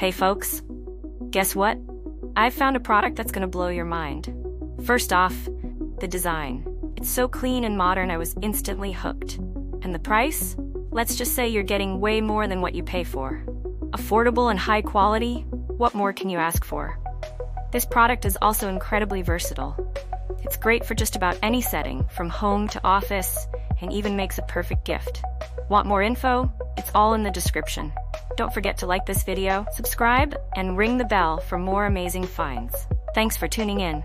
Hey folks, guess what? I've found a product that's gonna blow your mind. First off, the design. It's so clean and modern I was instantly hooked. And the price? Let's just say you're getting way more than what you pay for. Affordable and high quality, what more can you ask for? This product is also incredibly versatile. It's great for just about any setting, from home to office, and even makes a perfect gift. Want more info? It's all in the description. Don't forget to like this video, subscribe, and ring the bell for more amazing finds. Thanks for tuning in.